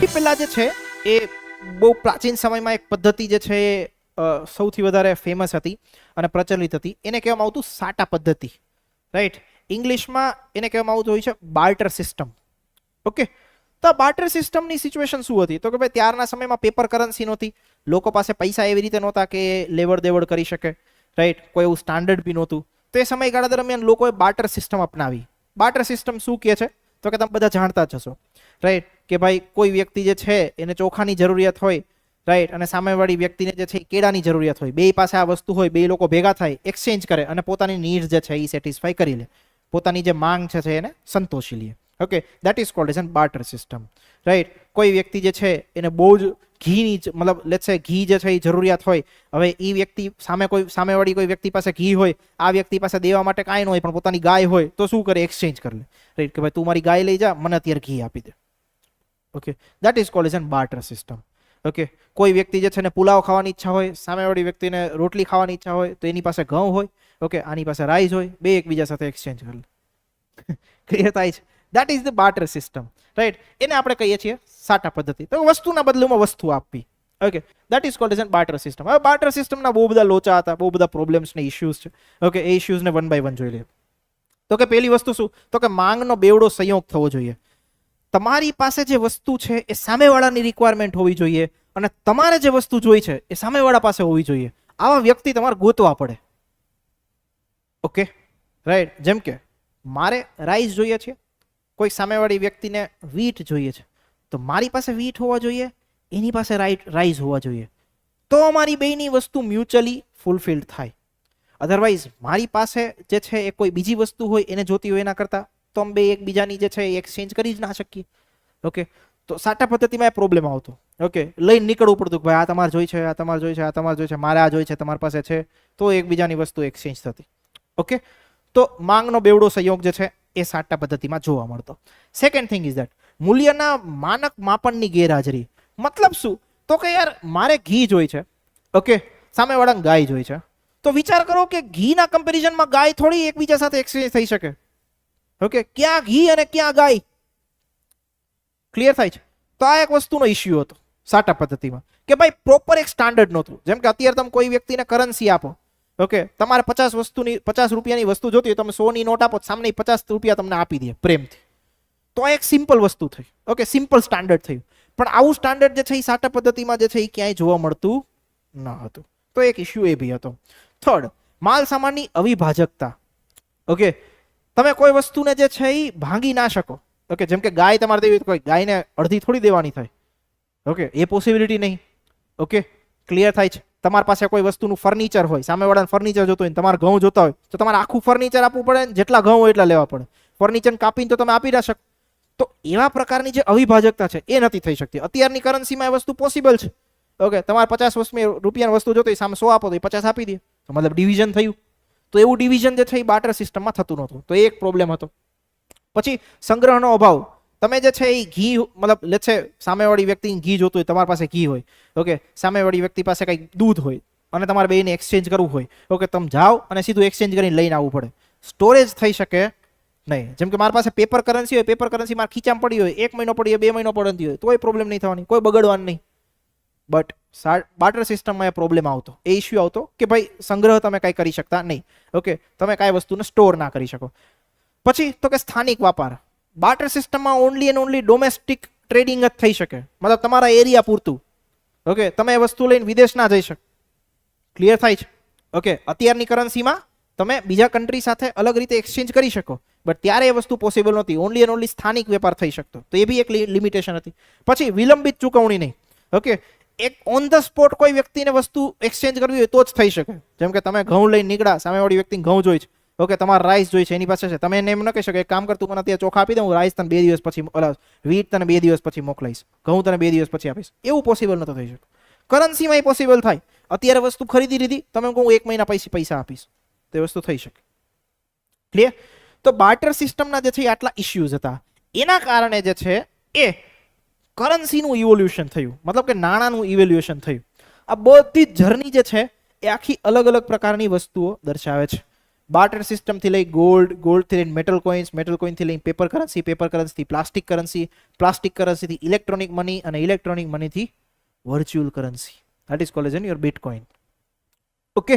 સૌથી પહેલા જે છે એ બહુ પ્રાચીન સમયમાં એક પદ્ધતિ જે છે એ સૌથી વધારે ફેમસ હતી અને પ્રચલિત હતી. એને કહેવામાં આવતું સાટા પદ્ધતિ, રાઈટ. ઇંગ્લિશમાં એને કહેવામાં આવતું હોય છે બાર્ટર સિસ્ટમ. ઓકે, તો બાર્ટર સિસ્ટમની સિચ્યુએશન શું હતી? તો કે ભાઈ ત્યારના સમયમાં પેપર કરન્સી નહોતી, લોકો પાસે પૈસા એવી રીતે નહોતા કે લેવડ દેવડ કરી શકે, રાઈટ. કોઈ એવું સ્ટાન્ડર્ડ બી નહોતું. તો એ સમયગાળા દરમિયાન લોકોએ બાર્ટર સિસ્ટમ અપનાવી. બાર્ટર સિસ્ટમ શું કહે છે? તો કે તમે બધા જાણતા જ હશો, રાઈટ, કે ભાઈ કોઈ વ્યક્તિ જે છે એને ચોખાની જરૂરિયાત હોય, રાઈટ, અને સામેવાળી વ્યક્તિને જે છે કેળાની જરૂરિયાત હોય. બે પાસે આ વસ્તુ હોય, બે લોકો ભેગા થાય, એક્સચેન્જ કરે અને પોતાની નીડ્સ જે છે એ સેટિસ્ફાઈ કરી લે, પોતાની જે માંગ છે એને સંતોષી લે. Okay, that is called as an barter system, right. કોઈ વ્યક્તિ જે છે એને બહુ જ ઘીની મતલબ લેટ્સ સે ઘી જે છે એ જરૂરિયાત હોય. હવે એ વ્યક્તિ સામેવાળી કોઈ વ્યક્તિ પાસે ઘી હોય, આ વ્યક્તિ પાસે દેવા માટે કાંઈ ન હોય પણ પોતાની ગાય હોય, તો શું કરે? એક્સચેન્જ કરી લે, રાઈટ, કે ભાઈ તું મારી ગાય લઈ જા, મને અત્યારે ઘી આપી દે. Okay, that is called as an barter system. Okay, કોઈ વ્યક્તિ જે છે ને પુલાવ ખાવાની ઈચ્છા હોય, સામેવાળી વ્યક્તિને રોટલી ખાવાની ઈચ્છા હોય, તો એની પાસે ઘઉં હોય, ઓકે, આની પાસે રાઈસ હોય, બે એકબીજા સાથે એક્સચેન્જ કરી લે. ક્લિયર થાય છે? That is the barter system, right. એને આપણે કહીએ છીએ સાટા પદ્ધતિ. તો વસ્તુના બદલામાં વસ્તુ આપવી. Okay, that is called as an barter system. હવે બાર્ટર સિસ્ટમના બહુ બધા લોચા હતા, બહુ બધા પ્રોબ્લેમ્સ ને ઇશ્યુઝ છે. ઓકે, એ ઇશ્યુઝને વન બાય વન જોઈ લઈએ. તો કે પહેલી વસ્તુ શું? તો કે માંગનો બેવડો સંયોગ થવો જોઈએ. તમારી પાસે જે વસ્તુ છે એ સામેવાળાની રિક્વાયરમેન્ટ હોવી જોઈએ અને તમારે જે વસ્તુ જોઈ છે એ સામેવાળા પાસે હોવી જોઈએ. આવા વ્યક્તિ તમારે ગોતવા પડે. Okay, right. જેમ કે મારે રાઈસ જોઈએ છે, કોઈ સામેવાળી વ્યક્તિને વીટ જોઈએ છે, તો મારી પાસે વીટ હોવા જોઈએ, એની પાસે રાઈસ હોવા જોઈએ, તો અમારી બેયની વસ્તુ મ્યુચ્યુઅલી ફૂલફિલ્ડ થાય. અધરવાઇઝ મારી પાસે જે છે એ કોઈ બીજી વસ્તુ હોય એને જોતી હોય એના કરતાં, તો અમે બે એકબીજાની જે છે એ એક્સચેન્જ કરી જ ના શકીએ. ઓકે, તો સાટા પદ્ધતિમાં એ પ્રોબ્લેમ આવતો. ઓકે, લઈને નીકળવું પડતું કે ભાઈ આ તમારે જોઈ છે, આ તમારે જોઈ છે, આ તમારે જોઈ છે, મારે આ જોઈ છે, તમારી પાસે છે, તો એકબીજાની વસ્તુ એક્સચેન્જ થતી. ઓકે, તો માંગનો બેવડો સંયોગ જે છે એ સાટા પદ્ધતિમાં જોવા મળતો. સેકન્ડ થિંગ ઇઝ ધેટ મૂલ્યના માનક માપનની ગેરહાજરી. મતલબ શું? તો કે યાર મારે ઘી જોઈ છે, ઓકે, સામેવાળાને ગાય જોઈ છે, તો વિચાર કરો કે ઘીના કમ્પેરિઝનમાં ગાય થોડી એકબીજા સાથે એક્સચેન્જ થઈ શકે. ઓકે, ક્યાં ઘી અને ક્યાં ગાય? ક્લિયર થાય છે? તો આ એક વસ્તુનો ઇશ્યુ હતો સાટા પદ્ધતિમાં કે ભાઈ પ્રોપર એક સ્ટાન્ડર્ડ નહોતું. જેમ કે અત્યારે તમે કોઈ વ્યક્તિને કરન્સી આપો, ઓકે, તમારે 50 રૂપિયાની વસ્તુ જોતી હોય, તમે 100ની નોટ આપો, સામે 50 રૂપિયા તમને આપી દે પ્રેમથી, તો આ એક સિમ્પલ વસ્તુ થઈ. ઓકે, સિમ્પલ સ્ટાન્ડર્ડ થયું. પણ આવું સ્ટાન્ડર્ડ જે છે એ સાટા પદ્ધતિમાં જે છે એ ક્યાંય જોવા મળતું ન હતું. તો એક ઇશ્યુ એ બી હતો. થર્ડ, માલ સામાનની અવિભાજકતા. ઓકે, તમે કોઈ વસ્તુને જે છે એ ભાંગી ના શકો. ઓકે, જેમ કે ગાય તમારે દેવી, કોઈ ગાયને અડધી થોડી દેવાની થાય. ઓકે, એ પોસિબિલિટી નહીં. ઓકે, ક્લિયર થાય છે? તમારી પાસે કોઈ વસ્તુનું ફર્નિચર હોય, સામેવાળાને ફર્નિચર જોતો હોય, તમારે ઘઉં જોતા હોય, તો તમારે આખું ફર્નિચર આપવું પડે, જેટલા ઘઉં હોય એટલા લેવા પડે. ફર્નિચર કાપીને તો તમે આપી ના શકો. તો એવા પ્રકારની જે અવિભાજકતા છે એ નથી થઈ શકતી. અત્યારની કરન્સીમાં એ વસ્તુ પોસિબલ છે. ઓકે, તમારે 50 રૂપિયાની વસ્તુ જોતો હોય, સામે 100 આપો તો એ 50 આપી દે, તો મતલબ ડિવિઝન થયું. તો એવું ડિવિઝન જે છે એ બાર્ટર સિસ્ટમમાં થતું નહોતું. તો એ એક પ્રોબ્લેમ હતો. પછી સંગ્રહનો અભાવ. તમે જે છે એ ઘી મતલબ લેટ્સ સે સામેવાળી વ્યક્તિને ઘી જોતું હોય, તમારી પાસે ઘી હોય, ઓકે, સામેવાળી વ્યક્તિ પાસે કંઈક દૂધ હોય અને તમારે બેને એક્સચેન્જ કરવું હોય, ઓકે, તમે જાઓ અને સીધું એક્સચેન્જ કરીને લઈને આવવું પડે. સ્ટોરેજ થઈ શકે નહીં. જેમ કે મારી પાસે પેપર કરન્સી હોય, પેપર કરન્સી મારે ખીચામાં પડી હોય, 1 મહિનો પડી હોય, 2 મહિનો પડતી હોય, તો એ પ્રોબ્લેમ નહીં થવાની, કોઈ બગડવાનું નહીં. બટ બાર્ટર સિસ્ટમમાં એ પ્રોબ્લેમ આવતો, એ ઇશ્યુ આવતો કે ભાઈ સંગ્રહ તમે કાંઈ કરી શકતા નહીં. ઓકે, તમે કાંઈ વસ્તુને સ્ટોર ના કરી શકો. પછી તો કે સ્થાનિક વ્યાપાર. બાર્ટર સિસ્ટમમાં only and only domestic trading જ થઈ શકે, મતલબ તમારા એરિયા પૂરતું. ઓકે, તમે એ વસ્તુ લઈને વિદેશ ના જઈ શકો. ક્લિયર થાય છે? ઓકે, અત્યારની કરન્સીમાં તમે બીજા કન્ટ્રી સાથે અલગ રીતે એક્સચેન્જ કરી શકો, બટ ત્યારે એ વસ્તુ પોસિબલ નહોતી. ઓનલી એન્ડ ઓનલી સ્થાનિક વેપાર થઈ શકતો. તો એ બી એક લિમિટેશન હતી. પછી વિલંબિત ચૂકવણી નહીં. ઓકે, એક ઓન ધ સ્પોટ કોઈ વ્યક્તિને વસ્તુ એક્સચેન્જ કરવી હોય તો જ થઈ શકે. જેમ કે તમે ઘઉં લઈને નીકળ્યા, સામેવાળી વ્યક્તિને ઘઉં જોઈ છે, ઓકે, તમારે રાઈસ જોઈ છે, એની પાસે છે, તમે એને એમ ન કહી શકો એક કામ કર તું મને અત્યારે ચોખા આપી દે, હું રાઈસ તને 2 દિવસ પછી, વીટ તને 2 દિવસ પછી મોકલાઈશ, ઘઉં તને 2 દિવસ પછી આપીશ. એવું પોસિબલ નતો થઈ શકે. કરન્સીમાં એ પોસિબલ થાય. અત્યારે વસ્તુ ખરીદી લીધી, તમે કહું 1 મહિના પછી પૈસા આપીશ, તો એ વસ્તુ થઈ શકે. ક્લિયર? તો બાર્ટર સિસ્ટમના જે છે આટલા ઇશ્યુઝ હતા. એના કારણે જે છે એ કરન્સીનું ઇવોલ્યુશન થયું, મતલબ કે નાણાંનું ઇવોલ્યુશન થયું. આ બધી જર્ની જે છે એ આખી અલગ અલગ પ્રકારની વસ્તુઓ દર્શાવે છે. બાર્ટર સિસ્ટમથી લઈ ગોલ્ડથી લઈને મેટલ કોઇન્સથી લઈને પેપર કરન્સીથી પ્લાસ્ટિક કરન્સીથી ઇલેક્ટ્રોનિક મની અને ઇલેક્ટ્રોનિક મનીથી virtual currency. That is called as your bitcoin. Okay,